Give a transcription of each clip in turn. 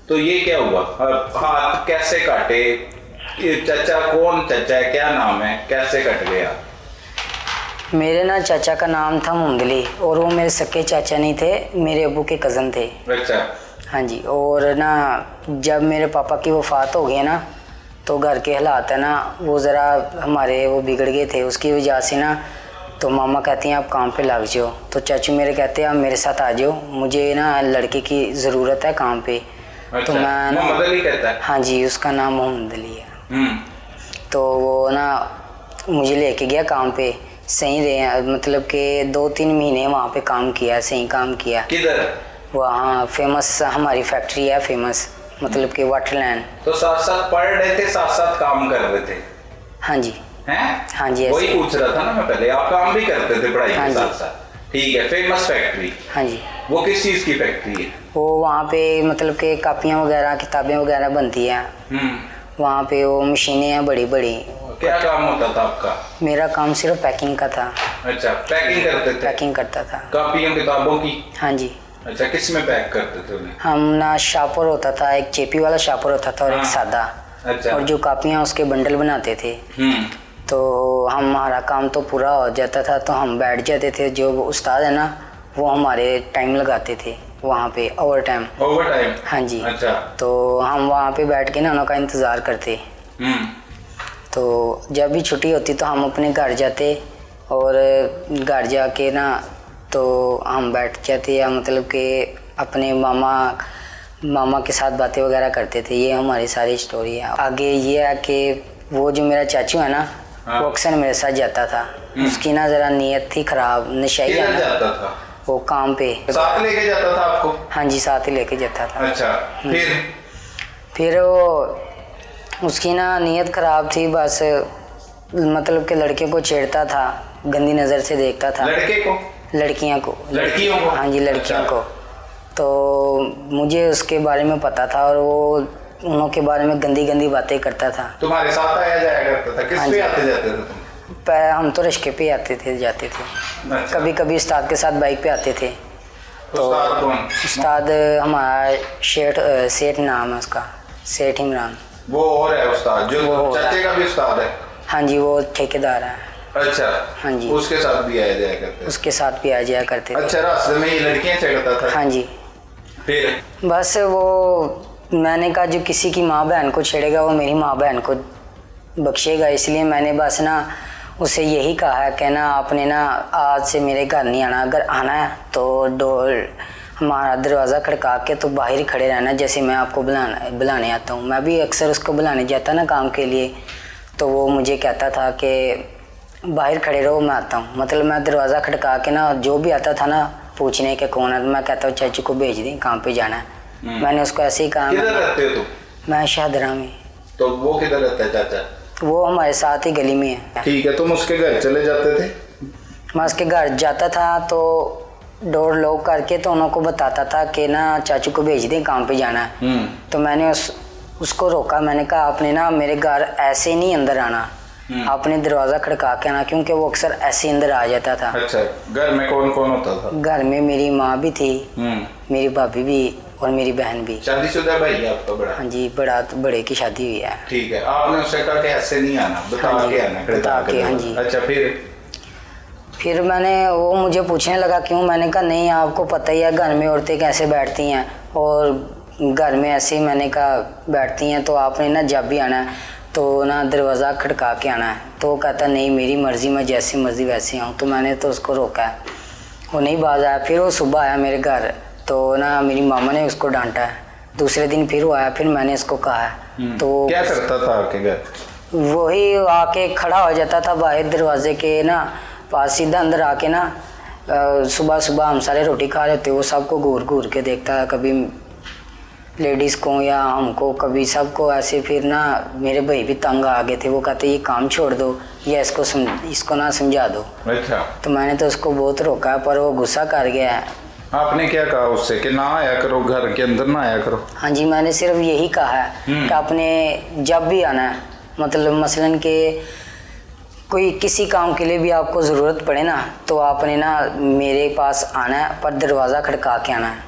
तो ये क्या हुआ? हाथ कैसे काटे? चाचा कौन चाचा है, क्या नाम है, कैसे कट गया? मेरे ना चाचा का नाम था मुमदली और वो मेरे सके चाचा नहीं थे, मेरे अब्बू के कज़न थे। अच्छा। हाँ जी। और ना जब मेरे पापा की वफ़ात हो गई ना तो घर के हालात है ना वो ज़रा हमारे वो बिगड़ गए थे, उसकी वजह से ना तो मामा कहती हैं आप काम पे लग जाओ, तो चाचू मेरे कहते हैं आप मेरे साथ आ जाओ, मुझे ना लड़के की ज़रूरत है काम पे। अच्छा, तो मैं ना मोहम्मद अली कहता है? हाँ जी, उसका नाम मोहम्मद अली है। तो वो ना मुझे लेके गया काम पे, सही रहे, मतलब कि 2-3 महीने वहाँ पे काम किया, सही काम किया। किधर? वहाँ फेमस हमारी फैक्ट्री है, फेमस मतलब कि वाटरलैंड। तो साथ साथ पढ़ रहे थे, साथ साथ काम कर रहे थे? हाँ जी। हैं? हाँ जी, वही ऐसे। पूछ रहा था ना मैं पहले, आप काम भी करते थे पढ़ाई हाँ के जी। साथ साथ? ठीक है, फेमस फैक्ट्री। हाँ जी। वो किस चीज की फैक्ट्री है? वो वहाँ पे मतलब कि कापियाँ वगैरह किताबें वगैरह बनती हैं। वहाँ पे वो मशीनें हैं बड़ी बड़ी। क्या काम होता था आपका? मेरा काम सिर्फ पैकिंग का था। अच्छा, पैकिंग करते थे? पैकिंग करता था कॉपियों किताबों की? हाँ जी। अच्छा, किस में पैक करते थे उन्हें? हम ना शापर होता था, एक चेपी वाला शापर होता था और एक सादा। अच्छा। और जो कापियाँ उसके बंडल बनाते थे। तो हमारा काम तो पूरा हो जाता था तो हम बैठ जाते थे, जो उस्ताद है ना वो हमारे टाइम लगाते थे वहाँ पे, ओवर टाइम। Over time? हाँ जी। अच्छा। तो हम वहाँ पे बैठ के ना उनका इंतज़ार करते। तो जब भी छुट्टी होती तो हम अपने घर जाते और घर जाके ना तो हम बैठ जाते या मतलब कि अपने मामा के साथ बातें वगैरह करते थे। ये हमारी सारी स्टोरी है। आगे ये है कि वो जो मेरा चाचू है ना वो अक्सर मेरे साथ जाता था। उसकी ना ज़रा नीयत थी ख़राब, नशाई है ना। जाता था वो काम पे साथ लेके जाता था आपको? हाँ जी, साथ ही लेके जाता था। अच्छा, फिर वो उसकी ना नीयत ख़राब थी, बस मतलब कि लड़के को छेड़ता था, गंदी नज़र से देखता था। लड़के को? लड़कियों को। लड़कियों को? हाँ जी, लड़कियों अच्छा। को। तो मुझे उसके बारे में पता था और वो उन्हों के बारे में गंदी गंदी बातें करता था। तुम्हारे साथ आया जाया करता था? किस हाँ पे जी। आते जाते थे तुम? हम तो रिश्के पे आते थे, जाते थे। अच्छा। कभी कभी उस्ताद के साथ बाइक पे आते थे। तो उस्ताद कौन? उस्ताद हमारा सेठ नाम है उसका, सेठ इमरान। वो और है उस्ताद जो चाचे का भी उस्ताद है? हाँ जी, वो ठेकेदार है। अच्छा। हाँ जी। उसके साथ भी आया जाया करते? उसके साथ भी आ जाया करते थे। अच्छा, रास्ते में ये लड़कियां छेड़ता था? हाँ जी। फिर? बस वो मैंने कहा जो किसी की माँ बहन को छेड़ेगा वो मेरी माँ बहन को बख्शेगा, इसलिए मैंने बस ना उसे यही कहा है कि ना आपने ना आज से मेरे घर नहीं आना, अगर आना है तो डोर हमारा दरवाज़ा खड़का के तो बाहर ही खड़े रहना, जैसे मैं आपको बुलाने आता हूँ। मैं भी अक्सर उसको बुलाने जाता ना काम के लिए, तो वो मुझे कहता था कि बाहर खड़े रहो मैं आता हूँ। मतलब मैं दरवाज़ा खड़का के ना जो भी आता था ना पूछने के कौन है, तो मैं कहता हूँ चाचू को भेज दें, काम पे जाना है। मैंने उसको ऐसे ही कहा। किधर रहते हो तुम? मैं शाहदरा में। तो वो किधर रहता है चाचा? वो हमारे साथ ही गली में है। ठीक है, तुम उसके घर चले जाते थे? मैं उसके घर जाता था तो डोर लॉक करके तो उनको बताता था कि ना चाचू को भेज दें, काम पे जाना है। तो मैंने उसको रोका, मैंने कहा आपने ना मेरे घर ऐसे नहीं अंदर आना, आपने दरवाज़ा खड़का के आना, क्योंकि वो अक्सर ऐसे अंदर आ जाता था। अच्छा, घर में कौन कौन होता था? घर में मेरी माँ भी थी, मेरी भाभी भी और मेरी बहन भी। शादीशुदा भाई है आपका बड़ा? हाँ जी, बड़े की शादी हुई है। ठीक है, आपने उससे कहा कि ऐसे नहीं आना, बता के आना? बता के। हाँ जी। अच्छा, फिर मैंने वो मुझे पूछने लगा क्यों, मैंने कहा नहीं आपको पता ही है घर में औरतें कैसे बैठती हैं और घर में ऐसे ही मैंने कहा बैठती हैं, तो आपने ना जब भी आना है तो ना दरवाज़ा खड़का के आना है। तो वो कहता नहीं मेरी मर्ज़ी, मैं जैसी मर्ज़ी वैसी आऊँ। तो मैंने तो उसको रोका है, वो नहीं बाज आया। फिर वो सुबह आया मेरे घर तो ना मेरी मामा ने उसको डांटा है। दूसरे दिन फिर वो आया, फिर मैंने उसको कहा है। तो क्या करता था आपके घर? वही आके खड़ा हो जाता था बाहर दरवाजे के ना पास, सीधा अंदर आके ना सुबह सुबह हम सारे रोटी खा रहे थे, वो सबको घूर घूर के देखता है, कभी लेडीज़ को या हमको, कभी सबको ऐसे। फिर ना मेरे भाई भी तंग आ गए थे, वो कहते ये काम छोड़ दो या इसको ना समझा दो। अच्छा। तो मैंने तो उसको बहुत रोका पर वो गुस्सा कर गया है। आपने क्या कहा उससे कि ना आया करो, घर के अंदर ना आया करो? हाँ जी, मैंने सिर्फ यही कहा है कि आपने जब भी आना है, मतलब मसलन के कोई किसी काम के लिए भी आपको ज़रूरत पड़े ना तो आपने ना मेरे पास आना है, पर दरवाज़ा खड़का के आना है।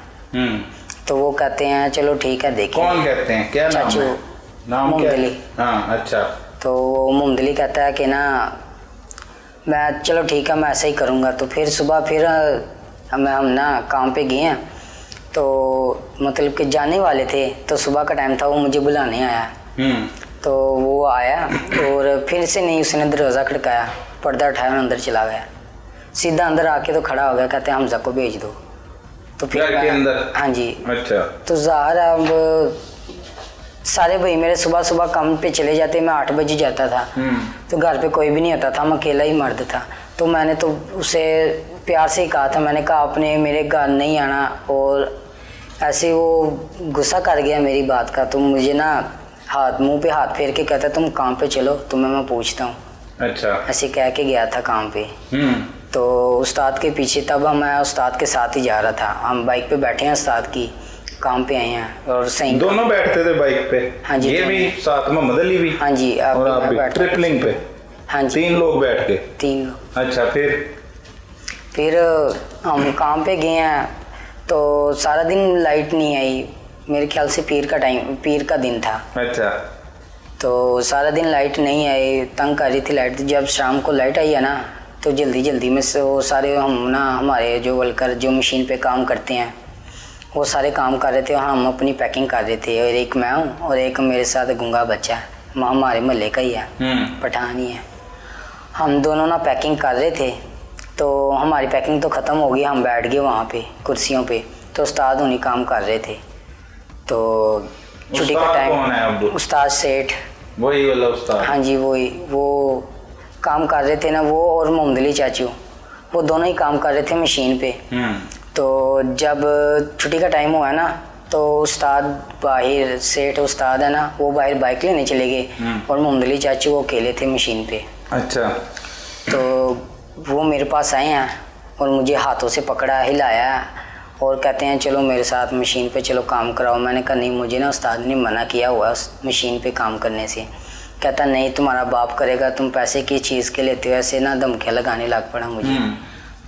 तो वो कहते हैं चलो ठीक है देखें। कौन कहते हैं, क्या नाम चाचू, है? नाम क्या है? मुमदली। हाँ अच्छा। तो वो मुमदली कहता है कि ना मैं चलो ठीक है मैं ऐसा ही करूँगा। तो फिर सुबह फिर हम ना काम पे गए हैं, तो मतलब कि जाने वाले थे, तो सुबह का टाइम था, वो मुझे बुलाने आया। तो वो आया और फिर से नहीं उसने दरवाज़ा खड़काया, पर्दा उठाया और अंदर चला गया। सीधा अंदर आके तो खड़ा हो गया, कहते हैं हमजा को भेज दो। तो फिर घर के अंदर? हाँ जी। अच्छा। तो ज़ाहिर अब सारे भाई मेरे सुबह सुबह काम पे चले जाते, मैं 8 बजे जाता था, तो घर पे कोई भी नहीं होता था, मैं अकेला ही मर्द था। तो मैंने तो उसे प्यार से ही कहा था, मैंने कहा आपने मेरे घर नहीं आना, और ऐसे वो गुस्सा कर गया मेरी बात का। तो मुझे ना मुंह पे हाथ फेर के कहता तुम काम पे चलो, तुम्हें मैं पूछता हूँ। अच्छा। ऐसे कह के गया था काम पे। तो उस्ताद के पीछे, तब मैं उस्ताद के साथ ही जा रहा था, हम बाइक पे बैठे हैं, उस्ताद की काम पे आए हैं और सही दोनों बैठते थे बाइक पे? हाँ जी। ये भी साथ में मोहम्मद अली भी? हाँ जी। और आप भी ट्रिपलिंग पे? हाँ जी। 3 लोग बैठ के? 3 लोग। अच्छा। फिर हम काम पे गए हैं, तो सारा दिन लाइट नहीं आई, मेरे ख्याल से पीर का दिन था। अच्छा। तो सारा दिन लाइट नहीं आई, तंग कर रही थी लाइट। जब शाम को लाइट आई है ना, तो जल्दी जल्दी में से वो सारे हमारे जो वर्कर जो मशीन पे काम करते हैं वो सारे काम कर रहे थे, हम अपनी पैकिंग कर रहे थे। और एक मैं हूँ और एक मेरे साथ गूंगा बच्चा है, हमारे मोहल्ले का ही है, पठान ही है। हम दोनों ना पैकिंग कर रहे थे, तो हमारी पैकिंग तो ख़त्म हो गई, हम बैठ गए वहाँ पे कुर्सियों पे, तो उस्ताद उन्हीं काम कर रहे थे। तो छुट्टी का टाइम, उस्ताद सेठ, वही वाला उस्ताद? हाँ जी वही। वो काम कर रहे थे ना, वो और मोहम्मदली चाचू, वो दोनों ही काम कर रहे थे मशीन पे। तो जब छुट्टी का टाइम हुआ ना, तो उस्ताद बाहर, सेठ उस्ताद है ना, वो बाहर बाइक लेने चले गए और मोहम्मदली चाचू वो अकेले थे मशीन पे। अच्छा। तो वो मेरे पास आए हैं और मुझे हाथों से पकड़ा, हिलाया और कहते हैं चलो मेरे साथ मशीन पे चलो काम कराओ। मैंने कहा नहीं, मुझे ना उस्ताद ने मना किया हुआ उस मशीन पे काम करने से। कहता नहीं तुम्हारा बाप करेगा, तुम पैसे की चीज़ के लेते हो, ऐसे ना धमकियाँ लगाने लग पड़ा मुझे।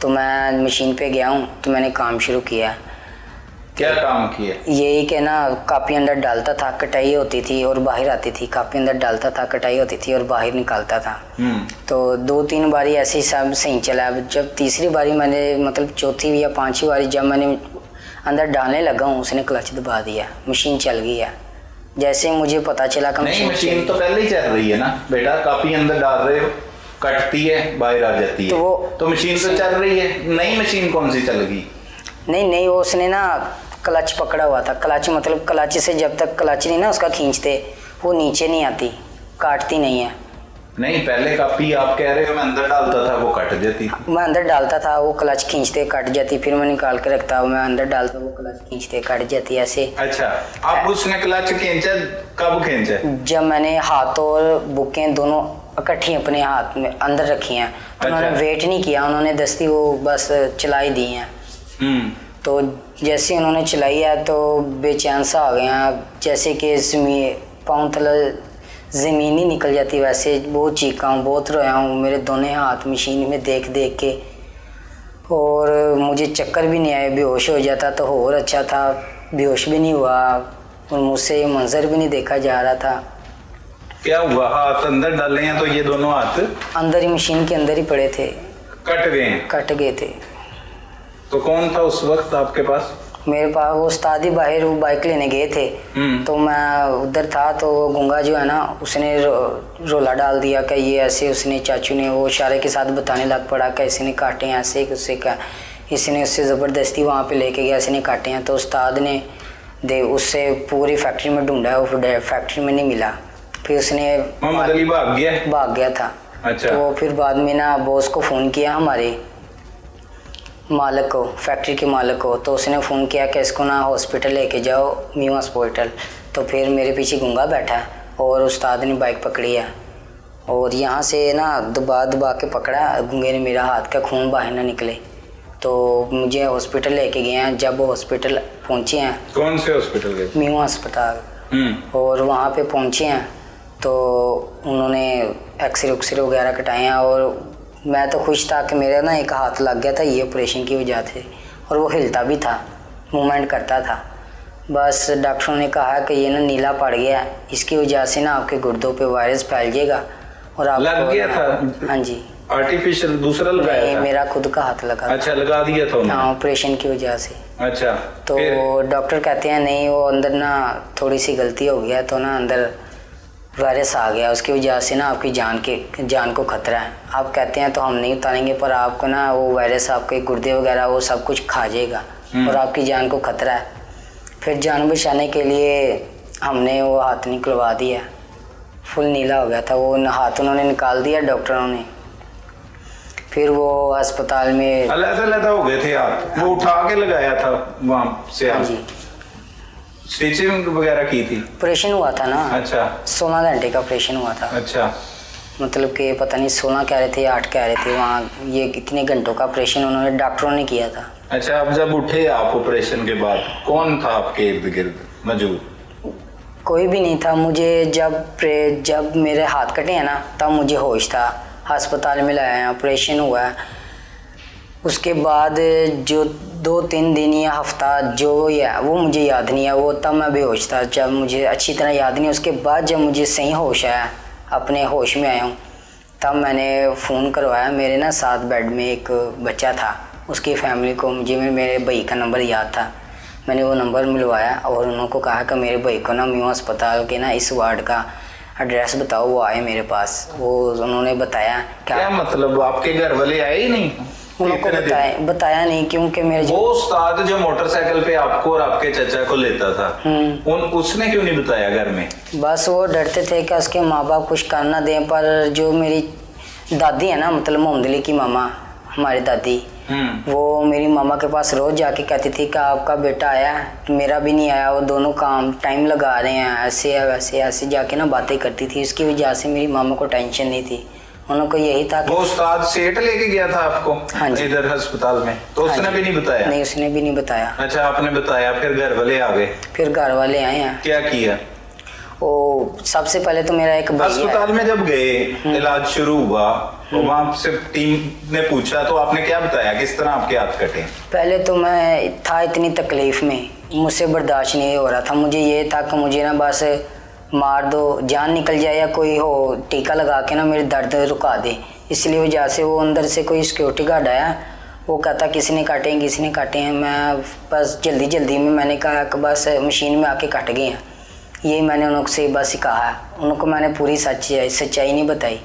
तो मैं मशीन पे गया हूँ, तो मैंने काम शुरू किया। क्या काम किया? यही कि ना कापी अंदर डालता था, कटाई होती थी और बाहर आती थी, कापी अंदर डालता था, कटाई होती थी और बाहर निकालता था। तो 2-3 बारी ऐसे ही सब सही चला। जब तीसरी बारी मैंने, मतलब चौथी या 5वीं बारी जब मैंने अंदर डालने लगा हूँ, उसने क्लच दबा दिया, मशीन चल गई है। जैसे मुझे पता चला कि मशीन तो पहले ही चल रही है ना बेटा, कापी अंदर डाल रहे हो, कटती है बाहर आ जाती है, तो मशीन तो चल रही है। नई मशीन कौन सी चल गई? नहीं वो उसने ना क्लच पकड़ा हुआ था। क्लच मतलब क्लच से जब तक क्लच नहीं ना उसका खींचते, वो नीचे नहीं आती, काटती नहीं है। नहीं पहले कापी आप कह रहे हो मैं अंदर डालता था, वो कट जाती। मैं अंदर डालता था, वो क्लच खींचते कट जाती, फिर मैं निकाल के रखता, मैं अंदर डालता, वो क्लच खींचते कट जाती ऐसे। अच्छा। अब उसने क्लच खींचा, कब खींचा? जब मैंने हाथ और बुकें दोनों इकट्ठी अपने हाथ में अंदर रखी हैं। तो उन्होंने वेट नहीं किया, उन्होंने दस्ती वो बस चलाई दी हैं। तो जैसे उन्होंने चलाई है तो बेचैन सा हो गया, जैसे कि पाँव तले ज़मीन ही निकल जाती, वैसे बहुत चीखा हूँ, बहुत रोया हूँ, मेरे दोनों हाथ मशीन में देख देख के। और मुझे चक्कर भी नहीं आए, बेहोश हो जाता तो और अच्छा था, बेहोश भी नहीं हुआ और मुझसे ये मंजर भी नहीं देखा जा रहा था। क्या हुआ? हाथ अंदर डाले हैं तो ये दोनों हाथ अंदर ही मशीन के अंदर ही पड़े थे, कट गए थे। तो कौन था उस वक्त आपके पास? मेरे पास वो उस्ताद ही बाहर वो बाइक लेने गए थे, तो मैं उधर था। तो वो गूंगा जो है ना, उसने रोला डाल दिया कि ये ऐसे, उसने चाचू ने वो इशारे के साथ बताने लग पड़ा कि इसने काटे हैं ऐसे, उससे का इसने उससे ज़बरदस्ती वहाँ पे लेके गया, इसने काटे हैं। तो उस्ताद ने उससे पूरी फैक्ट्री में ढूंढा, वो फैक्ट्री में नहीं मिला। फिर उसने भाग गया था। अच्छा। तो फिर बाद में ना बॉस को फ़ोन किया, हमारे मालिक को, फैक्ट्री के मालिक को। तो उसने फ़ोन किया कि इसको ना हॉस्पिटल लेके जाओ, न्यू हॉस्पिटल। तो फिर मेरे पीछे गूंगा बैठा और उस्ताद ने बाइक पकड़ी है और यहाँ से ना दबा के पकड़ा, गूंगे ने मेरा हाथ का खून बाहर ना निकले। तो मुझे हॉस्पिटल लेके गए हैं। जब हॉस्पिटल पहुँचे हैं, कौन से हॉस्पिटल गए? न्यू अस्पताल। और वहाँ पे पहुँचे हैं तो उन्होंने एक्सरे वगैरह कटाए हैं और मैं तो खुश था कि मेरा ना एक हाथ लग गया था ये ऑपरेशन की वजह से, और वो हिलता भी था, मूवमेंट करता था। बस डॉक्टरों ने कहा कि ये ना नीला पड़ गया है, इसकी वजह से ना आपके गुर्दों पे वायरस फैल जाएगा और आप लग गया था? हाँ जी। आर्टिफिशियल दूसरा लगाया था? मेरा खुद का हाथ लगा। अच्छा, लगा दिया था उन्होंने? हाँ, ऑपरेशन की वजह से। अच्छा, तो डॉक्टर कहते हैं नहीं, वो अंदर ना थोड़ी सी गलती हो गया, तो ना अंदर वायरस आ गया, उसकी वजह से ना आपकी जान को खतरा है। आप कहते हैं तो हम नहीं उतारेंगे, पर आपको ना वो वायरस आपके गुर्दे वगैरह वो सब कुछ खा जाएगा और आपकी जान को खतरा है। फिर जान बचाने के लिए हमने वो हाथ निकलवा दिया, फुल नीला हो गया था वो हाथ, उन्होंने निकाल दिया डॉक्टरों ने। फिर वो अस्पताल में अलग हो गए थे हाथ, वो उठा के लगाया था वहाँ से? हाँ जी। स्टिचिंग वगैरह की थी? ऑपरेशन हुआ था ना। अच्छा। 16 घंटे का ऑपरेशन हुआ था। अच्छा। मतलब कि पता नहीं 16 कह रहे थे या 8 कह रहे थे, वहाँ ये कितने घंटों का ऑपरेशन उन्होंने डॉक्टरों ने किया था। अच्छा, अब जब उठे आप ऑपरेशन के बाद, कौन था आपके इर्द गिर्द मौजूद? कोई भी नहीं था। मुझे जब मेरे हाथ कटे हैं ना, तब मुझे होश था। अस्पताल में लाया है, ऑपरेशन हुआ है, उसके बाद जो 2-3 दिन या हफ्ता जो या वो मुझे याद नहीं है, वो तब मैं बेहोश था, जब मुझे अच्छी तरह याद नहीं। उसके बाद जब मुझे सही होश आया, अपने होश में आया हूँ, तब मैंने फ़ोन करवाया। मेरे ना साथ बेड में एक बच्चा था, उसकी फैमिली को मुझे मेरे भाई का नंबर याद था, मैंने वो नंबर मिलवाया और उनको कहा कि मेरे भाई को ना म्यू अस्पताल के ना इस वार्ड का एड्रेस बताओ। वो आए मेरे पास, वो उन्होंने बताया। क्या मतलब आपके घर वाले आए ही नहीं? उनको बताया नहीं, क्योंकि मेरे वो उस्ताद जो मोटरसाइकिल पे आपको और आपके चाचा को लेता था, उसने क्यों नहीं बताया घर में? बस वो डरते थे कि उसके माँ बाप कुछ कर ना दें। पर जो मेरी दादी है ना, मतलब मोहम्मद अली की मामा, हमारी दादी, वो मेरी मामा के पास रोज जाके कहती थी कि आपका बेटा आया, मेरा भी नहीं आया, वो दोनों काम टाइम लगा रहे हैं, ऐसे है वैसे, ऐसे जाके ना बातें करती थी। उसकी वजह से मेरी मामा को टेंशन नहीं थी, उनको यही था कि वो उस्ताद सेठ लेके गया था आपको? हाँ जी। इधर अस्पताल में? तो उसने भी नहीं बताया? नहीं, उसने भी नहीं बताया। अच्छा, आपने बताया, फिर घर वाले आ गए? फिर घर वाले आए हैं। क्या किया? वो सबसे पहले तो मेरा एक भाई अस्पताल में जब गए, इलाज शुरू हुआ, तो वहाँ से टीम ने पूछा तो आपने क्या बताया, किस तरह आपके हाथ कटे? पहले तो मैं था इतनी तकलीफ में, मुझसे बर्दाश्त नहीं हो रहा था। मुझे ये था कि मुझे ना बस मार दो, जान निकल जाए, या कोई हो टीका लगा के ना मेरे दर्द रुका दे। इसलिए वजह से वो अंदर से कोई सिक्योरिटी गार्ड आया, वो कहता किसी ने काटे हैं। मैं बस जल्दी में मैंने कहा कि बस मशीन में आके कट गए हैं। यही मैंने उनको से बस कहा है, उनको मैंने पूरी सच्चाई नहीं बताई।